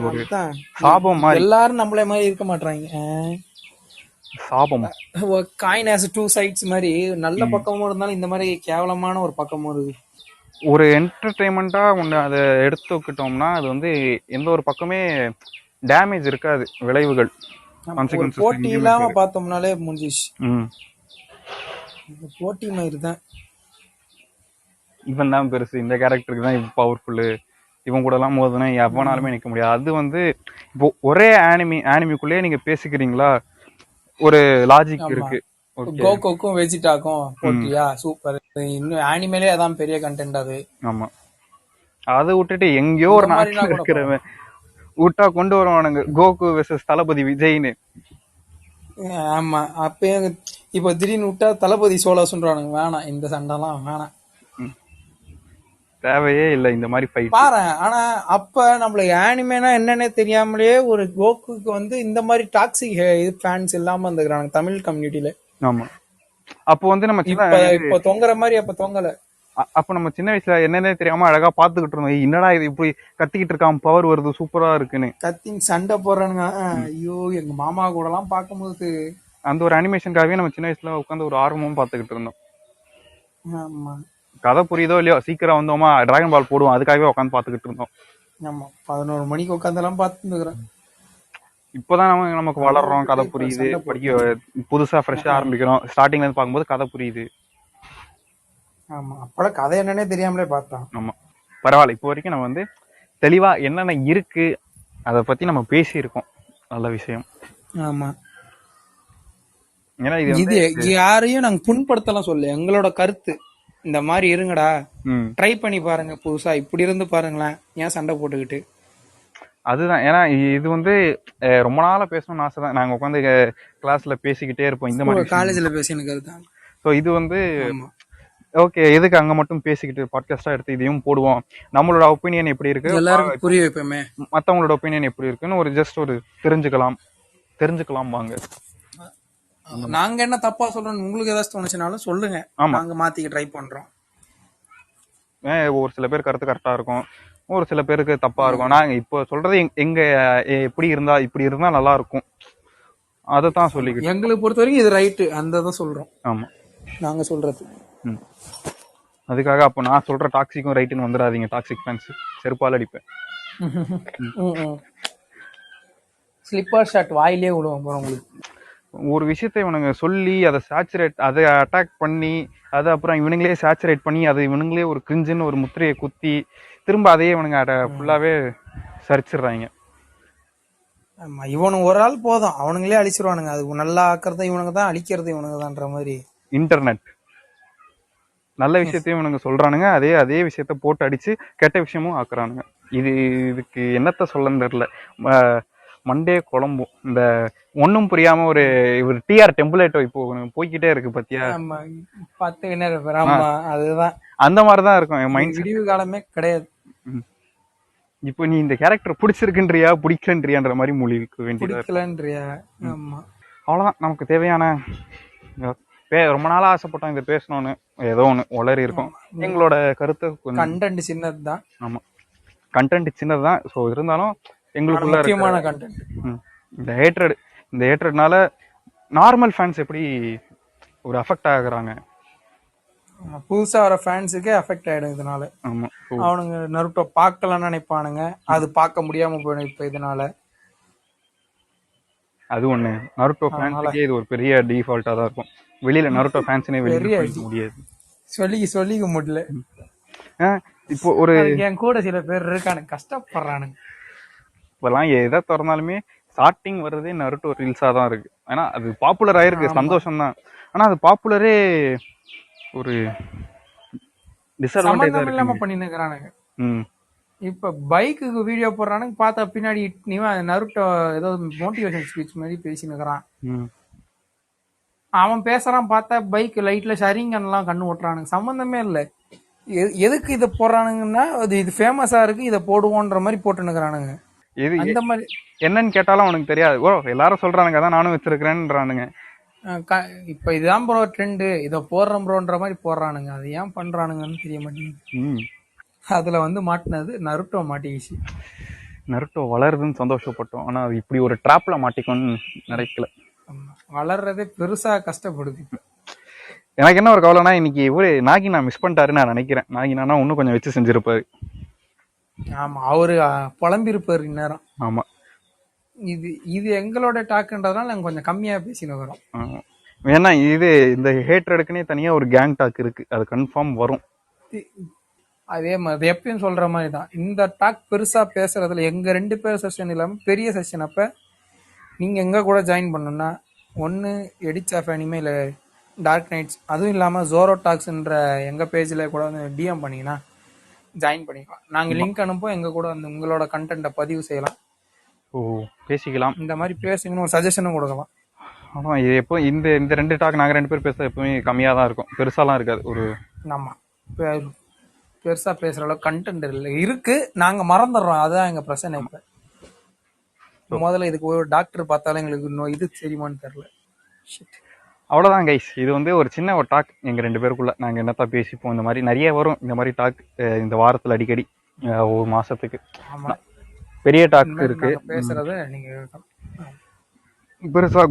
ஒரு சாபம் மாதிரி. எல்லாரும் நம்மளே மாதிரி இருக்க மாட்டாங்க. சாபம். காயின் ஹேஸ் டூ சைட்ஸ் மாதிரி, நல்ல பக்கமும் இருந்தாலும் இந்த மாதிரி கேவலமான ஒரு பக்கமும் இருக்கு. ஒரு என்டர்டெயின்மெண்டா ஒண்ணு அதை எடுத்துக்கிட்டோம்னா அது வந்து எந்த ஒரு பக்கமே டேமேஜ் இருக்காது. விளைவுகள் போட்டி இல்லாம பார்த்தோம்னாலே முடிஞ்சிச்சு. போட்டி மாதிரி தான். இவன் தான் பெருசு, இந்த கேரக்டருக்கு தான் இவன் பவர்ஃபுல்லு, இவன் கூட எல்லாம் மோதுனா எவனாலுமே நிக்க முடியாது. அது வந்து இப்போ ஒரே ஆனிமிக்குள்ளேயே நீங்க பேசிக்கிறீங்களா, ஒரு லாஜிக் இருக்கு. கோகோக்கும் வெஜிடாக்கும் போட்டியா, சூப்பர். இன்னும் ஆனிமேலே அதான் பெரிய கண்டென்ட் அது. ஆமா, அதை விட்டுட்டு எங்கேயோ ஒரு நாட்டுல இருக்கிறவன் விட்டா கொண்டு வருவானுங்க கோகு வெர்சஸ் தளபதி விஜய்னு. ஆமா, அப்ப இப்ப திடீர்னு விட்டா தளபதி சோழா சொல்றானுங்க. வேணாம், இந்த சண்டைலாம் வேணாம், தேவையே இல்லை இந்த மாதிரி ஃபைட் பாரு. ஆனா அப்ப நம்மளுக்கு ஆனிமேனா என்னன்னே தெரியாமலே ஒரு கோகுக்கு வந்து இந்த மாதிரி டாக்ஸிக் ஃபேன்ஸ் இல்லாம இருந்துக்கிறாங்க தமிழ் கம்யூனிட்டில. ஆமா, அப்போ வந்து நம்ம இப்ப தொங்குற மாதிரி அப்ப தொங்கல. அப்ப நம்ம சின்ன வயசுல என்னன்னே தெரியாம அழகா பாத்துக்கிட்டு இருந்தோம். என்னடா இது இப்படி கத்திக்கிட்டு இருக்கான், பவர் வருது, சூப்பரா இருக்குன்னு கத்தி சண்டை போடுறானுங்க. ஐயோ, எங்க மாமா கூட எல்லாம் பாக்கும்போது அந்த ஒரு அனிமேஷனுக்காகவே நம்ம சின்ன வயசுல உட்காந்து ஒரு ஆர்வமும் பாத்துக்கிட்டு இருந்தோம். ஆமா, கதை புரியுதோ இல்லையோ சீக்கிரம் வந்தோமா டிராகன் பால் போடுவோம், அதுக்காகவே உட்காந்து பாத்துக்கிட்டு இருந்தோம். ஆமா, 11 மணிக்கு உட்காந்து எல்லாம் பாத்துக்கிறேன். இப்பதான் நமக்கு வளர்றோம், கதை புரியுது, படிக்க புதுசா ஃப்ரெஷ்ஷா ஆரம்பிக்கிறோம். ஸ்டார்டிங்ல இருந்து பார்க்கும்போது கதை புரியுது. ஆமா, அப்பெல்லாம் கதை என்னன்னே தெரியாமலே பார்த்தோம். ஆமா, பரவாயில்ல. இப்போ வரைக்கும் நம்ம வந்து தெளிவா என்னென்ன இருக்கு அதை பத்தி நம்ம பேசி இருக்கோம். நல்ல விஷயம். ஆமா, ஏன்னா இது யாரையும் நாங்க புண்படுத்தலாம் சொல்ல, எங்களோட கருத்து. இந்த மாதிரி இருங்கடா, ட்ரை பண்ணி பாருங்க, புதுசா இப்படி இருந்து பாருங்களேன், ஏன் சண்டை போட்டுக்கிட்டு. அதுதான். ஏன்னா இது வந்து ரொம்ப நாளா பேசணும்னு ஆசை தான். நாங்க உட்காந்து கிளாஸ்ல பேசிக்கிட்டே இருப்போம் இந்த மாதிரி, காலேஜ்ல பேசினுக்கிறது. ஸோ இது வந்து ஓகே, எதுக்கு அங்க மட்டும் பேசிக்கிட்டு பாட்காஸ்டா எடுத்து இதையும் போடுவோம். நம்மளோட ஒப்பீனியன் எப்படி இருக்கு, எல்லாருக்கும் புரிய வைப்போமே, மத்தவங்களோட ஒப்பீனியன் எப்படி இருக்குன்னு ஒரு ஜஸ்ட் ஒரு தெரிஞ்சுக்கலாம் வாங்க. நாங்க என்ன தப்பா சொல்றோம், உங்களுக்கு ஏதாச்சும் தோணுச்சுனாலும் சொல்லுங்க, நாங்க மாத்திக்க ட்ரை பண்றோம். ஒரு சில பேர் கருத்து கரெக்டா இருக்கும், ஒரு சில பேருக்கு தப்பா இருக்கும். நாங்க இப்போ சொல்றது எங்க எப்படி இருந்தா இப்படி இருந்தா நல்லா இருக்கும், அதத்தான் சொல்லிக்கிட்டு. எங்களுக்கு பொறுத்த வரைக்கும் இது ரைட்டு, அந்த தான் சொல்றோம். ஆமா, நாங்க சொல்றது. அதுக்காக அப்போ நான் சொல்ற டாக்ஸிக்கும் ரைட்டுன்னு வந்துடாதீங்க. டாக்ஸிக் ஃபேன்ஸ் செருப்பால் அடிப்பேன். ஸ்லிப்பர் ஷாட் வாயிலே விடுவோம் உங்களுக்கு. ஒரு விஷயத்தை இவனுங்க சொல்லி அதை அட்டாக் பண்ணி அதை அப்புறம் இவனுங்களே சேச்சுரேட் பண்ணி அதை இவனுங்களே ஒரு கிரிஞ்சுன்னு ஒரு முத்திரையை குத்தி திரும்ப அதையே இவனுங்க ஃபுல்லாவே சரிச்சிடுறாங்க. ஆமா, இவனுங்க ஒரு ஆள் போதும், அவனுங்களே அழிச்சிருவானுங்க. அது நல்லா ஆக்குறத இவனுங்க தான், அழிக்கிறது இவனுங்க தான்ற மாதிரி. இன்டர்நெட் நல்ல விஷயத்தையும் இவனுங்க சொல்றானுங்க, அதே விஷயத்த போட்டு அடிச்சு கெட்ட விஷயமும் ஆக்குறானுங்க. இதுக்கு என்னத்த சொல்லன்னு தெரியல. மண்டே குழம்பும். இந்த ஒன்னும் புரியாம ஒரு டிஆர் டெம்ப்ளேட் இப்போ போய்கிட்டே இருக்கு பத்தியா, 10 வினர். அதுதான் அந்த மாதிரிதான் இருக்கும் என் மைண்ட். விடிவு காலமே கிடையாது. இப்போ நீ இந்த கேரக்டர் பிடிச்சிருக்குன்றியா பிடிக்கலன்றியான்ற மாதிரி மொழிக்கு வேண்டிய. ஆமா, அவ்வளவுதான். நமக்கு தேவையான ரொம்ப நாளா ஆசைப்பட்டோம் இதை பேசணும்னு, ஏதோ ஒண்ணு உளறி இருக்கும். எங்களோட கருத்து கண்டென்ட் சின்னதுதான். ஆமா, கண்டென்ட் சின்னதுதான். ஸோ இருந்தாலும் எங்களுக்குள்ள இருக்கிற முக்கியமான கண்டென்ட். இந்த ஹேட்ரட்னால நார்மல் ஃபேன்ஸ் எப்படி ஒரு அஃபெக்ட் ஆகுறாங்க. புதுசா வர ஃபேன்ஸுக்கே அஃபெக்ட் ஆயிடும் இதனால. ஆமா. அவனுங்க நருட்டோ பார்க்கலன்னு நினைப்பானுங்க, அது பார்க்க முடியாம போயிடும் இப்ப இதனால. அது ஒண்ணு. நருட்டோ ஃபேன்ஸுக்கே இது ஒரு பெரிய டிஃபால்ட்டா தான் இருக்கும். வெளியில நருட்டோ ஃபேன்ஸ்னே வெளியில போக முடியாது. சொல்லிக்க முடியல. இப்போ ஒரு என் கூட சில பேர் இருக்கானுங்க, கஷ்டப்படுறானுங்க. இப்பெல்லாம் எதை திறந்தாலுமே ஸ்டார்டிங் வர்றதே நருட்டோ ரீல்ஸா தான் இருக்கு. ஏன்னா அது பாப்புலர் ஆயிருக்கு, சந்தோஷம் தான். ஆனா அது பாப்புலரே ஒரு டிஸ்அட்வான்டேஜா இல்லாம பண்ணிருக்கானுங்க. ம். இப்ப பைக்குக்கு வீடியோ போடுறானுங்க, பார்த்தா பின்னாடி நருட்டோ ஏதோ மோட்டிவேஷன் ஸ்பீச் மாதிரி பேசினுக்கிறான். அவன் பேசுறான், பார்த்தா பைக் லைட்ல ஷரிங்கன் எல்லாம் கண்ணு ஓட்டுறானுங்க. சம்பந்தமே இல்ல. எதுக்கு இதை போடுறானுங்கன்னா இது ஃபேமஸா இருக்கு, இதை போடுவோன்ற மாதிரி போட்டுனுக்குறானுங்க. அந்த மாதிரி என்னன்னு கேட்டாலும் அவனுக்கு தெரியாது. ஓ எல்லாரும் சொல்றானுங்க, அதான் நானும் வச்சிருக்கிறேன்றானுங்க. இப்ப இதுதான் ப்ரோ ட்ரெண்டு, இதை போடுறோம் ப்ரோன்ற மாதிரி போடுறானுங்க. அது ஏன் பண்றானுங்கன்னு தெரிய மாட்டேங்குது. அதுல வந்து மாட்டினது நருட்டோ மாட்டிக்கிச்சு. நருட்டோ வளருதுன்னு சந்தோஷப்பட்டோம், ஆனா அது இப்படி ஒரு ட்ராப்ல மாட்டிக்கணும்னு நினைக்கல. வளர்றதே பெருசா கஷ்டப்படுது. எனக்கு என்ன ஒரு கவலைனா, இன்னைக்கு இவரு நாகினா மிஸ் பண்ணிட்டாருன்னு நான் நினைக்கிறேன். நாகினா இன்னும் கொஞ்சம் வச்சு செஞ்சிருப்பாரு. ஆமா, அவரு புலம்பிருப்பாரு இந்நேரம். ஆமா, இது எங்களோட டாக்குன்றதுனால நாங்க கொஞ்சம் கம்மியா பேசினு வரோம். ஏன்னா இது இந்த ஹேட்ரடுக்குன்னே தனியா ஒரு கேங் டாக் இருக்கு, அது கன்ஃபார்ம் வரும். அதே மாதிரி எப்பயும் சொல்ற மாதிரி தான், இந்த டாக் பெருசா பேசுறதுல எங்க 2 பேர் செஷன் இல்லாம பெரிய செஷன் அப்ப நீங்க எங்க கூட ஜாயின் பண்ணணும்னா, ஒன்னு எடிட்ஸ் ஆஃப் அனிமே இல்ல டார்க் நைட்ஸ், அதுவும் இல்லாம ஜோரோ டாக்ஸ்ன்ற எங்க பேஜ்ல கூட வந்து டிஎம் பண்ணீங்கன்னா ஜாயின் பண்ணிக்கலாம். நாங்க லிங்க் அனுப்போம், எங்க கூட வந்து உங்களோட கண்டென்ட்டை பதிவு செய்யலாம். பேசிக்கலாம். இந்த மாதிரி பேசுங்கன்னு ஒரு சஜஷனும் கொடுக்கலாம். ஆமா, இது எப்போ இந்த 2 டாக் நாங்க 2 பேர் பேச எப்பவுமே கம்மியா தான் இருக்கும், பெருசாலாம் இருக்காது. ஒரு ஆமா, பெருசா பேசுற அளவுக்கு கண்டென்ட் இல்லை இருக்கு, நாங்க மறந்துடுறோம். அதுதான் எங்க பிரச்சனை. இப்ப முதல்ல இதுக்கு ஒரு டாக்டர் பார்த்தாலும் எங்களுக்கு இது தெரியுமான்னு தெரியல. அவ்வளவுதான் கைஸ், இது வந்து ஒரு சின்ன ஒரு டாக் எங்க 2 பேருக்குள்ள. நாங்க என்னத்தான் பேசிப்போம், இந்த மாதிரி நிறைய வரும் இந்த மாதிரி டாக் இந்த வாரத்துல அடிக்கடி, ஒரு மாசத்துக்கு. பெரிய டாக் இருக்கு பேசுறத நீங்க பெருசா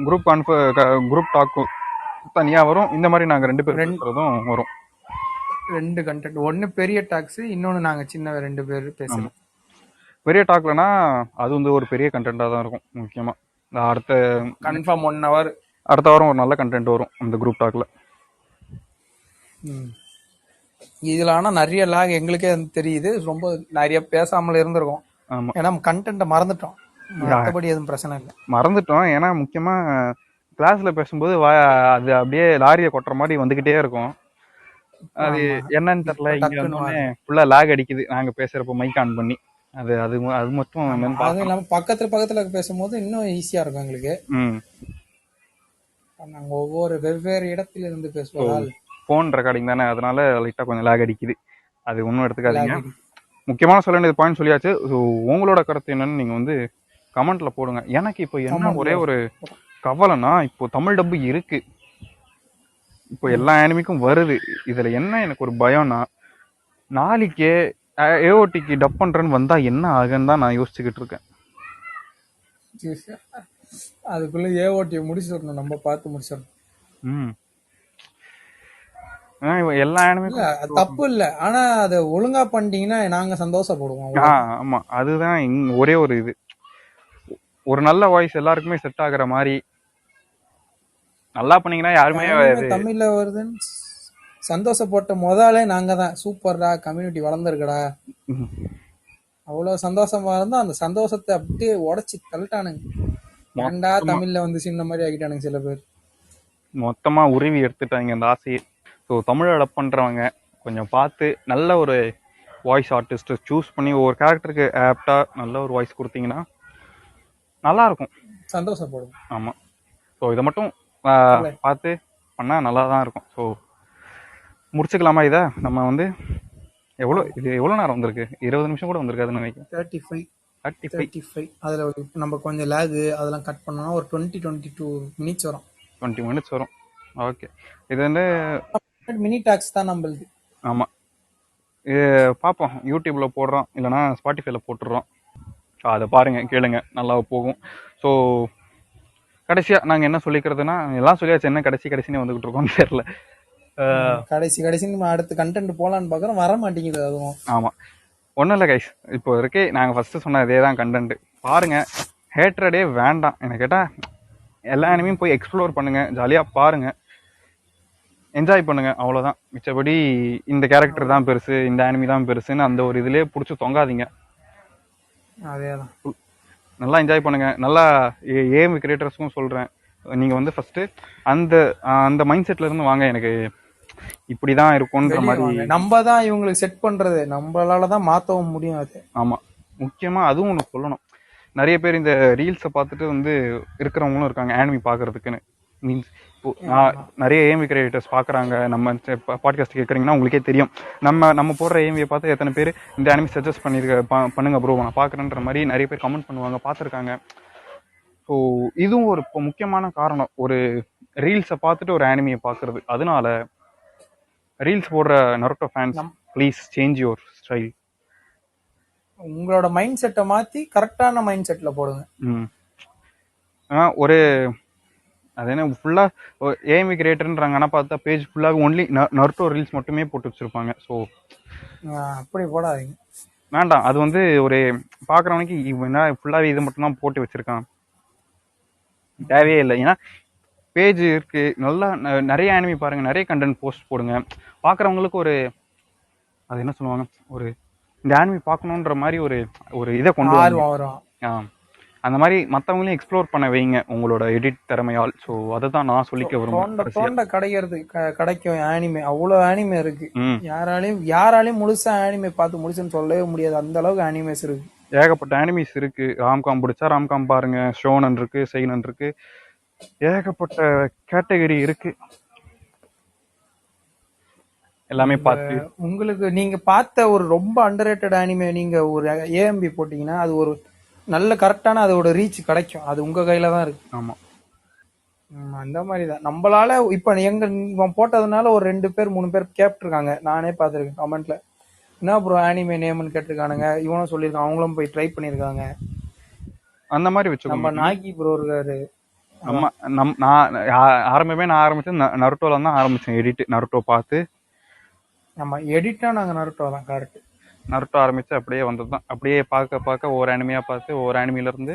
குரூப் டாக்கும் தனியா வரும். இந்த மாதிரி நாங்க 2 பேர் பேசுறதும் வரும். 2 கண்டென்ட், ஒன்னு பெரிய டாக்ஸ், இன்னொன்னு நாங்க சின்ன 2 பேர் பேசலாம். பெரிய டாக்லனா அது வந்து ஒரு பெரிய கண்டென்ட்டா தான் இருக்கும். முக்கியமா அடுத்த கன்ஃபார்ம் 1 hour அடுத்த வாரம் ஒரு நல்ல கண்டென்ட் வரும் அந்த குரூப் டாக்ல. இதுல ஆனா நிறைய லாக் எங்களுக்கே தெரியுது, ரொம்ப நிறைய பேசாமல் இருந்திருக்கோம். ஏன்னா கண்டென்ட்டை மறந்துட்டோம், மற்றபடி எதுவும் பிரச்சனை இல்லை. மறந்துட்டோம், ஏன்னா முக்கியமா கிளாஸ்ல பேசும்போது அது அப்படியே லாரியை கொட்டுற மாதிரி வந்துகிட்டே இருக்கும். அது என்னன்னு தெரியல, இங்க வந்து ஃபுல்லா லாக் அடிக்குது நாங்க பேசுறப்ப மைக் ஆன் பண்ணி. அது அது அது மட்டும் அதுவும் இல்லாம பக்கத்துல பேசும்போது இன்னும் ஈஸியா இருக்கும் எங்களுக்கு. நாங்க ஒவ்வொரு வெவ்வேறு இடத்துல இருந்து பேசுவோம். போன் ரெக்கார்டிங் தானே, அதனால லைட்டா கொஞ்சம் லாக் அடிக்குது. அது ஒன்றும் எடுத்துக்காதீங்க. முக்கியமான சொல்ல வேண்டியது பாயிண்ட் சொல்லியாச்சு. உங்களோட கருத்து என்னன்னு நீங்க வந்து கமெண்ட்ல போடுங்க. எனக்கு இப்போ என்ன ஒரே ஒரு கவலைன்னா, இப்போ தமிழ் டப்பு இருக்கு, இப்போ எல்லா அனிமிக்கும் வருது. இதுல என்ன எனக்கு ஒரு பயம்னா, நாளைக்கே ஏஓடிக்கு டப் பண்றேன்னு வந்தா என்ன ஆகுன்னு தான் நான் யோசிச்சுக்கிட்டு இருக்கேன். அதுக்குள்ள ஏஓடியை முடிச்சிடணும், நம்ம பார்த்து முடிச்சிடணும். எல்லா அனிமிக்கும் தப்பு இல்ல, ஆனா அதை ஒழுங்கா பண்ணிட்டீங்கன்னா நாங்க சந்தோஷப்படுவோம். ஆமா, அதுதான் ஒரே ஒரு இது. ஒரு நல்ல வாய்ஸ் எல்லாருக்குமே செட் ஆகுற மாதிரி நல்லா பண்ணீங்கன்னா யாருமே தமிழ்ல வருதுன்னு சந்தோஷப்பட்ட முதலே நாங்க தான். சூப்பர்டா, கம்யூனிட்டி வளர்ந்துருக்கடா, அவ்வளவு சந்தோஷமா இருந்தா அந்த சந்தோஷத்தை அப்படியே உடைச்சு தள்ளிட்டானுங்க. ஏன்டா தமிழ்ல வந்து சின்ன மாதிரி ஆகிட்டானுங்க சில பேர், மொத்தமா உருவி எடுத்துட்டாங்க அந்த ஆசையை. ஸோ தமிழ் டப் பண்றவங்க கொஞ்சம் பார்த்து நல்ல ஒரு வாய்ஸ் ஆர்டிஸ்ட் சூஸ் பண்ணி ஒவ்வொரு கேரக்டருக்கு ஆப்டா நல்ல ஒரு வாய்ஸ் கொடுத்தீங்கன்னா நல்லா இருக்கும், சந்தோஷப்படும். ஆமா, ஸோ இதை மட்டும் பார்த்து பண்ணா நல்லா தான் இருக்கும். ஸோ முடிச்சுக்கலாமா இதை? நம்ம வந்து எவ்வளோ நேரம் வந்திருக்கு? 20 நிமிஷம் கூட வந்திருக்காதுன்னு நினைக்கிறேன். 35. அதுல நம்ம கொஞ்சம் லேக் அதெல்லாம் கட் பண்ணோம்னா ஒரு 22 மினிட்ஸ் வரும். 20 மினிட்ஸ் வரும். ஓகே, இது வந்து மினி டாக்ஸ் தான் நம்மளுக்கு. ஆமா, பார்ப்போம், யூடியூப்பில் போடுறோம், இல்லைனா ஸ்பாட்டிஃபைல போட்டுடுறோம். அதை பாருங்கள், கேளுங்க, நல்லா போகும். ஸோ கடைசியாக நாங்கள் என்ன சொல்லிக்கிறதுனா, எல்லாம் சொல்லியாச்சு, என்ன கடைசின்னு வந்துக்கிட்டு இருக்கோம்னு தெரியல. கடைசின்னு அடுத்த கண்டென்ட் போகலான்னு பார்க்குறோம், வர மாட்டேங்குது அதுவும். ஆமாம், ஒன்றும் இல்லை கைஸ், இப்போ இருக்கே நாங்கள் ஃபஸ்ட்டு சொன்ன இதே தான் கண்டென்ட். பாருங்கள், ஹேட்ரடே வேண்டாம் எனக்கு கேட்டால். எல்லா அனிமையும் போய் எக்ஸ்ப்ளோர் பண்ணுங்கள், ஜாலியாக பாருங்கள், என்ஜாய் பண்ணுங்கள், அவ்வளோதான். மிச்சபடி இந்த கேரக்டர் தான் பெருசு, இந்த அனிமி தான் பெருசுன்னு அந்த ஒரு இதுலேயே பிடிச்சி தொங்காதீங்க. அதே தான், நல்லா என்ஜாய் பண்ணுங்கள். நல்லா ஏஎம் கிரியேட்டர்ஸுக்கும் சொல்கிறேன், நீங்கள் வந்து ஃபஸ்ட்டு அந்த அந்த மைண்ட் செட்லேருந்து வாங்க. எனக்கு இப்படி தான் இருக்கும்ன்ற மாதிரி நம்ம தான் இவங்களுக்கு செட் பண்ணுறது, நம்மளால தான் மாற்றவும் முடியும் அது. ஆமாம், முக்கியமாக அதுவும் ஒன்று சொல்லணும். நிறைய பேர் இந்த ரீல்ஸை பார்த்துட்டு வந்து இருக்கிறவங்களும் இருக்காங்க ஆனிமி பார்க்குறதுக்குன்னு. மீன்ஸ் இப்போ நிறைய ஏஎம்வி கிரியேட்டர்ஸ் பார்க்குறாங்க. நம்ம பாட்காஸ்ட் கேட்குறீங்கன்னா உங்களுக்கே தெரியும், நம்ம போடுற ஏஎம்வியை பார்த்து எத்தனை பேர் இந்த அனிமி சஜஸ்ட் பண்ணுங்க ப்ரோ நான் பார்க்குறேன்ற மாதிரி நிறைய பேர் கமெண்ட் பண்ணுவாங்க, பார்த்துருக்காங்க. ஸோ இதுவும் ஒரு இப்போ முக்கியமான காரணம், ஒரு ரீல்ஸை பார்த்துட்டு ஒரு அனிமியை பார்க்குறது. அதனால ரீல்ஸ் போடுற Naruto fans, please change your style. உங்களோட மைண்ட் செட்டை மாற்றி கரெக்டான மைண்ட் செட்டில் போடுங்க. ஒரு அது என்ன ஃபுல்லாக ஏஎம்வி கிரியேட்டர்ன்றாங்க, ஆனால் பார்த்தா பேஜ் ஃபுல்லாக ஒன்லி நருட்டோ ரீல்ஸ் மட்டுமே போட்டு வச்சுருப்பாங்க. ஸோ அப்படி போடாதீங்க, வேண்டாம். அது வந்து ஒரு பார்க்குறவனுக்கு என்ன ஃபுல்லாகவே இது மட்டும்தான் போட்டு வச்சுருக்கான், தேவையே இல்லை. ஏன்னா பேஜ் இருக்கு, நல்லா நிறைய அனிமி பாருங்க, நிறைய கண்டென்ட் போஸ்ட் போடுங்க. பார்க்குறவங்களுக்கு ஒரு அது என்ன சொல்லுவாங்க, ஒரு இந்த அனிமி பார்க்கணுன்ற மாதிரி ஒரு இதை கொண்டு வரும். அந்த மாதிரி மற்றவங்களையும் எக்ஸ்ப்ளோர் பண்ண வைங்க உங்களோட எடிட் திறமையால். ஸோ அதை தான் நான் சொல்லிக்க விரும்புகிறேன். கிடைக்கும் ஆனிமே, அவ்வளோ ஆனிமே இருக்கு. யாராலையும் முழுசா ஆனிமே பார்த்து முடிச்சுன்னு சொல்லவே முடியாது, அந்த அளவுக்கு ஆனிமேஸ் இருக்கு, ஏகப்பட்ட ஆனிமேஸ் இருக்கு. ராம்காம் பிடிச்சா ராம்காம் பாருங்க, ஷோனன் இருக்கு, செயினன் இருக்கு, ஏகப்பட்ட கேட்டகரி இருக்கு. எல்லாமே பார்த்து உங்களுக்கு நீங்க பார்த்த ஒரு ரொம்ப அண்டர்ரேட்டட் அனிமே நீங்க ஒரு ஏஎம்பி போட்டீங்கன்னா அது ஒரு நல்ல கரெக்டான அதோட ரீச் கிடைக்கும், அது உங்க கையில தான் இருக்கு. ஆமா, அந்த மாதிரி தான் நம்மளால இப்ப எங்க போட்டதுனால ஒரு 2 பேர் 3 பேர் கேப்டிருக்காங்க, நானே பார்த்துருக்கேன் கமெண்ட்ல, என்ன ப்ரோ அனிமே நேம்னு கேட்டிருக்கானுங்க, இவனும் சொல்லியிருக்கான், அவங்களும் போய் ட்ரை பண்ணிருக்காங்க. அந்த மாதிரி வச்சு நம்ம நாகி ப்ரோ இருக்காரு. நான் ஆரம்பிச்சேன் நருட்டோல தான் ஆரம்பிச்சேன், எடிட் நருட்டோ பார்த்து. நம்ம எடிட்டா நாங்க நருட்டோ தான், கரெக்ட். நருட்டோ ஆரம்பிச்சு அப்படியே வந்தது தான். அப்படியே பார்க்க ஒரு அனிமையா பார்த்து ஒரு அனிமையில இருந்து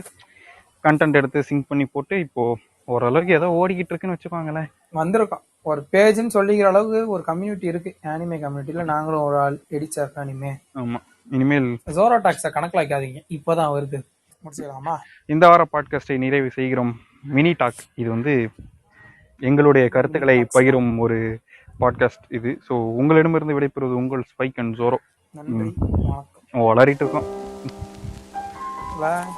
கண்டென்ட் எடுத்து சிங்க் பண்ணி போட்டு இப்போ ஓரளவுக்கு ஏதோ ஓடிக்கிட்டு இருக்குன்னு வச்சுக்கோங்களேன். வந்திருக்கோம், ஒரு பேஜ்னு சொல்லிக்கிற அளவுக்கு ஒரு கம்யூனிட்டி இருக்கு அனிமே கம்யூனிட்டியில, நாங்களும் ஒரு ஆள் எடிச்சர் அனிமே. ஆமா, இனிமேல் ஜோரோ டாக்ஸை கணக்கில் வைக்காதீங்க, இப்போதான் வருது, முடிச்சுக்கலாமா? இந்த வார பாட்காஸ்டை நிறைவு செய்கிறோம். மினி டாக், இது வந்து எங்களுடைய கருத்துக்களை பகிரும் ஒரு பாட்காஸ்ட் இது. ஸோ உங்களிடமிருந்து விடைபெறுவது உங்கள் ஸ்பைக் அண்ட் ஜோரோ. நன்றி, வணக்கம். வளரிட்டு இருக்கோம். பாய்.